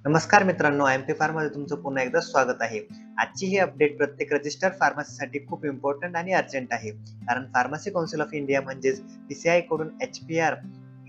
नमस्कार मित्रांनो, IMP फार्ममध्ये तुमचं पुन्हा एकदा स्वागत आहे. आजची ही अपडेट प्रत्येक रजिस्टर्ड फार्मसीसाठी खूप इम्पॉर्टंट आणि अर्जंट आहे. कारण फार्मसी काउन्सिल ऑफ इंडिया म्हणजेच PCI कडून HPR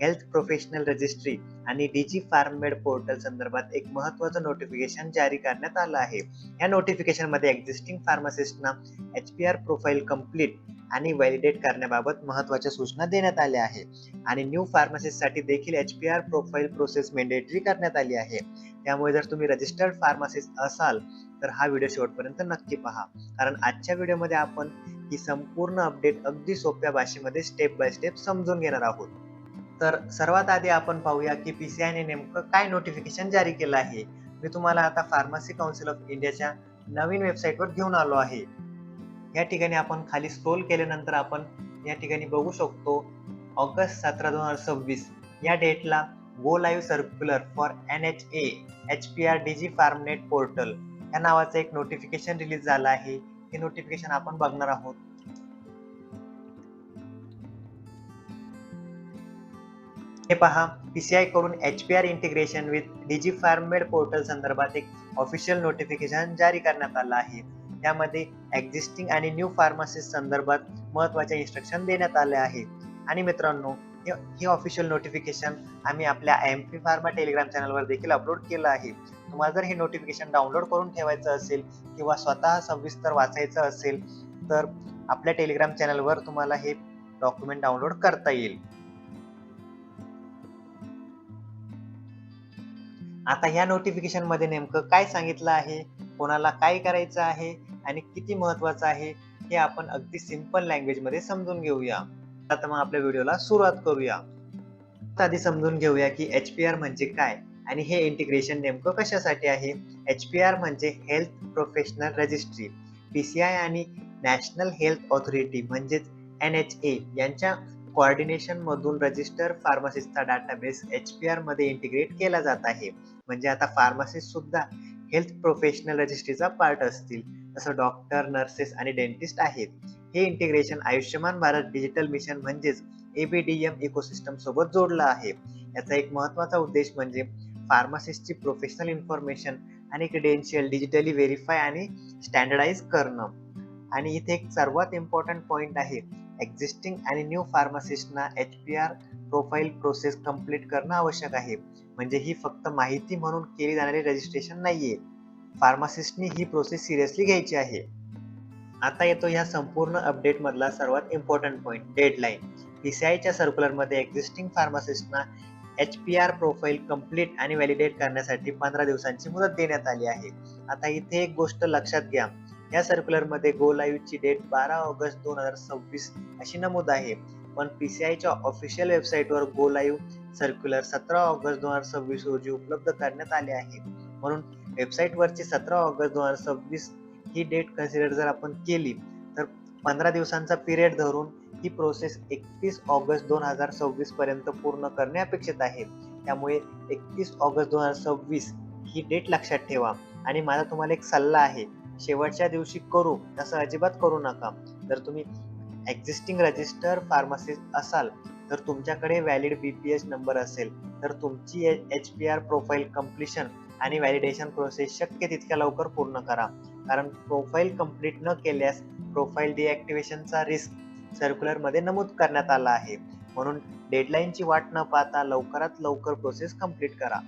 हेल्थ प्रोफेशनल रजिस्ट्री आणि DG फार्ममेड पोर्टल संदर्भात एक महत्त्वाचं नोटिफिकेशन जारी करण्यात आलं आहे. या नोटिफिकेशनमध्ये एक्झिस्टिंग फार्मासिस्टना HPR प्रोफाइल कंप्लीट आणि व्हॅलिडेट करण्याबाबत महत्त्वाच्या सूचना देण्यात आल्या आहेत आणि न्यू फार्मसिस्टसाठी देखील HPR प्रोफाइल प्रोसेस मॅन्डेटरी करण्यात आली आहे. त्यामुळे जर तुम्ही रजिस्टर्ड फार्मासिस्ट असाल तर हा व्हिडिओ शेवटपर्यंत नक्की पहा, कारण आजच्या व्हिडिओमध्ये आपण ही संपूर्ण अपडेट अगदी सोप्या भाषेमध्ये स्टेप बाय स्टेप समजून घेणार आहोत. तर सर्वात आधी आपण पाहूया की PCI ने नेमकं काय नोटिफिकेशन जारी केलं आहे. मी तुम्हाला आता फार्मसी काउन्सिल ऑफ इंडियाच्या नवीन वेबसाईटवर घेऊन आलो आहे. या ठिकाणी आपण खाली स्क्रोल केल्यानंतर आपण या ठिकाणी बघू शकतो ऑगस्ट 17, 2026 या डेटला go live circular for NHA HPR DG Pharmnet portal या नावाचं एक नोटिफिकेशन रिलीज झालं आहे. हे नोटिफिकेशन आपण बघणार आहोत. हे पहा, PCI कडून HPR integration with DG Pharmnet portal संदर्भात एक ऑफिशियल नोटिफिकेशन जारी करण्यात आलं आहे. त्यामध्ये एक्झिस्टिंग आणि न्यू फार्मसिस्ट संदर्भात महत्त्वाचे इन्स्ट्रक्शन देण्यात आले आहेत. आणि मित्रांनो, हे ऑफिशियल नोटिफिकेशन आम्ही आपल्या IMP फार्मा टेलिग्राम चॅनलवर देखील अपलोड केलं आहे. तुम्हाला जर हे नोटिफिकेशन डाउनलोड करून ठेवायचं असेल किंवा स्वतः सविस्तर वाचायचं असेल तर आपल्या टेलिग्राम चॅनलवर तुम्हाला हे डॉक्युमेंट डाउनलोड करता येईल. आता ह्या नोटिफिकेशन मध्ये नेमकं काय सांगितलं आहे, कोणाला काय करायचं आहे आणि किती महत्वाचं आहे हे आपण अगदी सिंपल लँग्वेज मध्ये समजून घेऊया. आता मग आपल्या व्हिडिओला सुरुवात करूया. आधी समजून घेऊया की HPR म्हणजे काय आणि हे इंटिग्रेशन नेमकं कशासाठी आहे. HPR म्हणजे हेल्थ प्रोफेशनल रजिस्ट्री. PCI आणि नॅशनल हेल्थ ऑथॉरिटी म्हणजेच NHA यांच्या कोऑर्डिनेशन मधून रजिस्टर फार्मसिस्टचा डाटाबेस HPR मध्ये इंटिग्रेट केला जात आहे. म्हणजे आता फार्मसिस्ट सुद्धा हेल्थ प्रोफेशनल रजिस्ट्रीचा पार्ट असतील, जसं डॉक्टर, नर्सेस आणि डेंटिस्ट आहेत. हे integration Ayushman Bharat digital mission म्हणजेच ABDM इकोसिस्टम सोबत जोडला आहे. याचा एक महत्त्वाचा उद्देश म्हणजे फार्मसिस्टची प्रोफेशनल इन्फॉर्मेशन आणि क्रेडेन्शियल डिजिटली व्हेरीफाय आणि स्टँडर्डाइज करणं. आणि इथे एक सर्वात इम्पॉर्टंट पॉइंट आहे, एक्झिस्टिंग आणि न्यू फार्मासिस्टना HPR प्रोफाइल प्रोसेस कंप्लीट करणं आवश्यक आहे. म्हणजे ही फक्त माहिती म्हणून केली जाणारी रजिस्ट्रेशन नाहीये. फार्मासिस्टनी ही प्रोसेस सिरियसली घ्यायची आहे. आता येतो या संपूर्ण अपडेट मधला सर्वात इम्पॉर्टंट पॉइंट, डेडलाईन. PCIच्या सर्क्युलरमध्ये एक्झिस्टिंग फार्मासिस्टना HPR प्रोफाइल कंप्लीट आणि व्हॅलिडेट करण्यासाठी 15 दिवसांची मुदत देण्यात आली आहे. आता इथे एक गोष्ट लक्षात घ्या, या सर्क्युलरमध्ये गो लाईव्हची डेट 12 ऑगस्ट 2026 अशी नमूद आहे, पण PCIच्या ऑफिशियल वेबसाईटवर गो लाईव्ह सर्क्युलर 17 ऑगस्ट 2026 रोजी उपलब्ध करण्यात आले आहे. म्हणून वेबसाईटवरची 17 ऑगस्ट 2026 ही डेट कन्सिडर जर आपण केली तर 15 दिवसांचा पिरियड धरून ही प्रोसेस 31 ऑगस्ट 2026 पर्यंत पूर्ण करणे अपेक्षित आहे. त्यामुळे 31 ऑगस्ट 2026 ही डेट लक्षात ठेवा. आणि माझा तुम्हाला एक सल्ला आहे, शेवटच्या दिवशी करू असं अजिबात करू नका. जर तुम्ही एक्झिस्टिंग रजिस्टर फार्मसिस्ट असाल तर तुमच्याकडे व्हॅलिड BPH नंबर असेल तर तुमची HPR प्रोफाइल कंप्लीशन आणि व्हॅलिडेशन प्रोसेस शक्य तितक्या लवकर पूर्ण करा. कारण प्रोफाइल कंप्लीट न केल्यास प्रोफाइल डिॲक्टिव्हेशनचा रिस्क सर्क्युलरमध्ये नमूद करण्यात आला आहे. म्हणून डेडलाईनची वाट न पाहता लवकरात लवकर प्रोसेस कंप्लीट करा.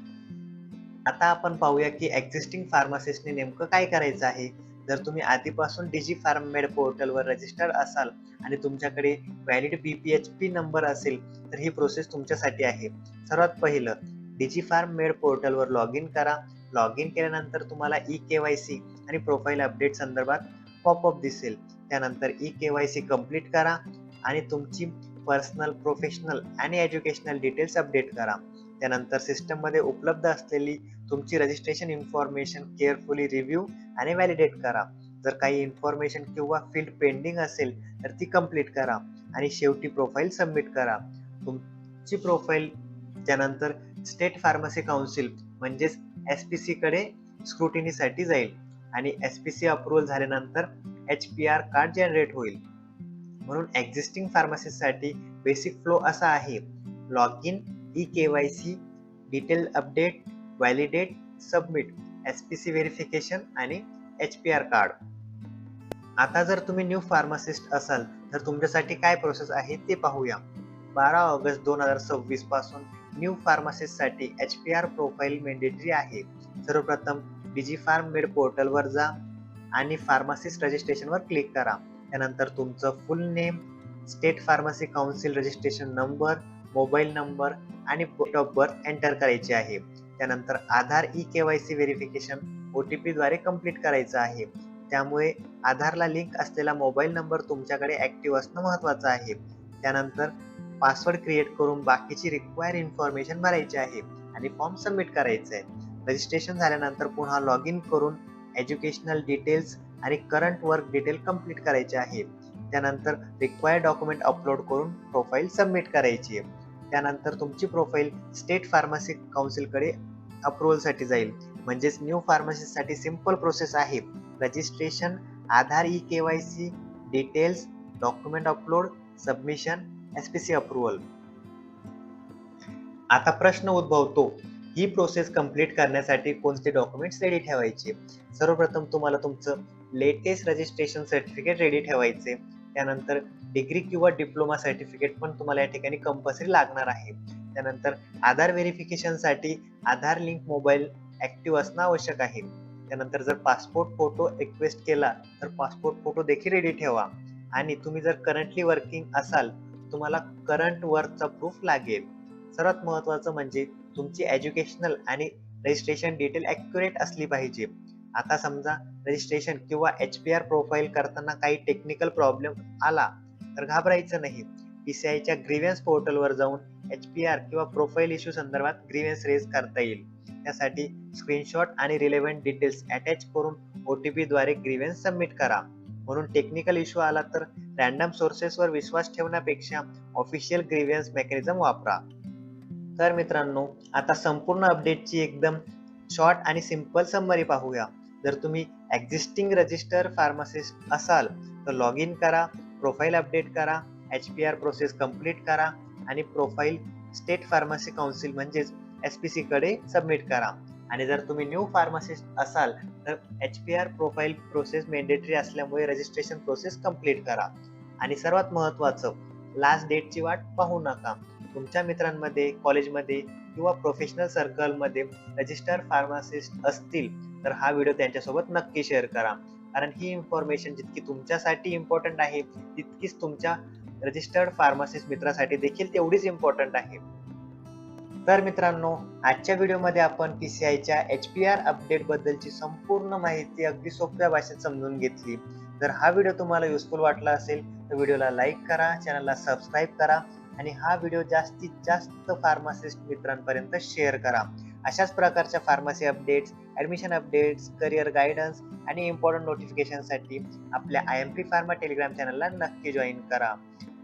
आता आपण पाहूया की एक्झिस्टिंग फार्मासिस्टने नेमकं काय करायचं आहे. जर तुम्ही आधीपासून DG फार्ममेड पोर्टलवर रजिस्टर्ड असाल आणि तुमच्याकडे व्हॅलिड BPHP नंबर असेल तर ही प्रोसेस तुमच्यासाठी आहे. सर्वात पहिलं, DG फार्ममेड पोर्टलवर लॉग इन करा. लॉग इन केल्यानंतर तुम्हाला eKYC आणि प्रोफाइल अपडेट संदर्भात पॉपअप दिसेल. त्यानंतर eKYC कंप्लीट करा आणि तुमची पर्सनल, प्रोफेशनल आणि एज्युकेशनल डिटेल्स अपडेट करा. त्यानंतर सिस्टममध्ये उपलब्ध असलेली तुमची रजिस्ट्रेशन इन्फॉर्मेशन केअरफुली रिव्ह्यू आणि व्हॅलिडेट करा. जर काही इन्फॉर्मेशन किंवा फील्ड पेंडिंग असेल तर ती कंप्लीट करा आणि शेवटी प्रोफाइल सबमिट करा. तुमची प्रोफाइल त्यानंतर स्टेट फार्मसी काउन्सिल म्हणजेच SPC कडे स्क्रुटिनीसाठी जाईल आणि SPC अप्रूव्हल झाल्यानंतर HPR कार्ड जनरेट होईल. म्हणून एक्झिस्टिंग फार्मसीसाठी बेसिक फ्लो असा आहे, log in, eKYC, detail update, validate submit SPC verification आणि HPR कार्ड. आता जर तुम्ही न्यू फार्मासिस्ट असाल तर तुमच्यासाठी काय प्रोसेस आहे ते पाहूया. 12 ऑगस्ट 2026 पासून न्यू फार्मासिस्टसाठी HPR प्रोफाईल मॅन्डेटरी आहे. सर्वप्रथम डिजीफार्म मेड पोर्टलवर जा आणि फार्मासिस्ट रजिस्ट्रेशनवर क्लिक करा. त्यानंतर तुमचं फुल name, state pharmacy council registration number, mobile number आणि डेट ऑफ बर्थ एंटर करायचे आहे. त्यानंतर आधार KYC व्हेरिफिकेशन OTP द्वारे कंप्लीट करायचं आहे. त्यामुळे आधारला लिंक असलेला मोबाईल नंबर तुमच्याकडे ऍक्टिव्ह असणं महत्त्वाचं आहे. त्यानंतर पासवर्ड क्रिएट करून बाकीची रिक्वायर्ड इन्फॉर्मेशन भरायची आहे आणि फॉर्म सबमिट करायचा आहे. रजिस्ट्रेशन झाल्यानंतर पुन्हा लॉग इन करून एज्युकेशनल डिटेल्स आणि करंट वर्क डिटेल कंप्लीट करायचे आहे. त्यानंतर रिक्वायर्ड डॉक्युमेंट अपलोड करून प्रोफाईल सबमिट करायची आहे. त्यानंतर तुमची प्रोफाईल स्टेट फार्मसी काउन्सिलकडे अप्रुव्हलसाठी जाईल. म्हणजेच न्यू फार्मसीसाठी सिंपल प्रोसेस आहे. रजिस्ट्रेशन, आधार KYC, details, document upload, submission, SPC approval. आता प्रश्न उद्भवतो, ही प्रोसेस कंप्लीट करण्यासाठी कोणते डॉक्युमेंट्स रेडी ठेवायचे? सर्वप्रथम तुम्हाला तुमचं लेटेस्ट रजिस्ट्रेशन सर्टिफिकेट रेडी ठेवायचे. त्यानंतर डिग्री किंवा डिप्लोमा सर्टिफिकेट पण तुम्हाला या ठिकाणी कंपल्सरी लागणार आहे. त्यानंतर आधार व्हेरिफिकेशनसाठी आधार लिंक मोबाईल ऍक्टिव्ह असणं आवश्यक आहे. त्यानंतर जर पासपोर्ट फोटो रिक्वेस्ट केला तर पासपोर्ट फोटो देखील रेडी ठेवा. आणि तुम्ही जर करंटली वर्किंग असाल तुम्हाला करंट वर्कचा प्रूफ लागेल. सर्वात महत्त्वाचं म्हणजे तुमची एज्युकेशनल आणि रजिस्ट्रेशन डिटेल ॲक्युरेट असली पाहिजे. आता समजा रजिस्ट्रेशन किंवा HPR प्रोफाईल करताना काही टेक्निकल प्रॉब्लेम आला तर घाबरायचं नाही. PCIच्या ग्रीव्हन्स पोर्टलवर जाऊन HPR किंवा प्रोफाईल इश्यू संदर्भात ग्रीव्हन्स रेज करता येईल. त्यासाठी स्क्रीनशॉट आणि रिलेव्हंट डिटेल्स अटॅच करून OTP द्वारे ग्रीव्हन्स सबमिट करा. म्हणून टेक्निकल इश्यू आला तर रॅन्डम सोर्सेसवर विश्वास ठेवण्यापेक्षा ऑफिशियल ग्रीव्हन्स मेकॅनिझम वापरा. तर मित्रांनो, आता संपूर्ण अपडेटची एकदम शॉर्ट आणि सिंपल समरी पाहूया. जर तुम्ही एक्झिस्टिंग रजिस्टर फार्मासिस्ट असाल तर लॉग इन करा, प्रोफाईल अपडेट करा, HPR प्रोसेस कंप्लीट करा आणि प्रोफाईल स्टेट फार्मसी काउन्सिल म्हणजेच SPC कडे सबमिट करा. आणि जर तुम्ही न्यू फार्मासिस्ट असाल तर HPR प्रोफाईल प्रोसेस मॅन्डेटरी असल्यामुळे रजिस्ट्रेशन प्रोसेस कंप्लीट करा. आणि सर्वात महत्त्वाचं, लास्ट डेटची वाट पाहू नका. तुमच्या मित्रांमध्ये, कॉलेजमध्ये किंवा प्रोफेशनल सर्कलमध्ये रजिस्टर फार्मासिस्ट असतील तर हा व्हिडिओ त्यांच्यासोबत नक्की शेअर करा. कारण ही इन्फॉर्मेशन जितकी तुमच्यासाठी इम्पॉर्टंट आहे तितकीच तुमच्या रजिस्टर्ड फार्मासिस्ट मित्रासाठी देखील तेवढीच इम्पॉर्टंट आहे. तर मित्रांनो, आजच्या व्हिडिओमध्ये आपण PCIच्या HPR अपडेट बद्दलची संपूर्ण माहिती अगदी सोप्या भाषेत समजून घेतली. जर हा व्हिडिओ तुम्हाला युजफुल वाटला असेल तर व्हिडिओला लाईक करा, चॅनलला सबस्क्राईब करा आणि हा व्हिडिओ जास्तीत जास्त फार्मासिस्ट मित्रांपर्यंत शेअर करा. अशाच प्रकारच्या pharmacy updates, admission updates, career guidance आणि इम्पॉर्टंट नोटिफिकेशनसाठी आपल्या IMP फार्मा टेलिग्राम चॅनलला नक्की जॉईन करा.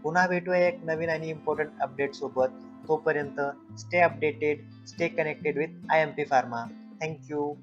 पुन्हा भेटूया एक नवीन आणि इम्पॉर्टंट अपडेट सोबत. तोपर्यंत stay updated, stay connected with IMP pharma. Thank you.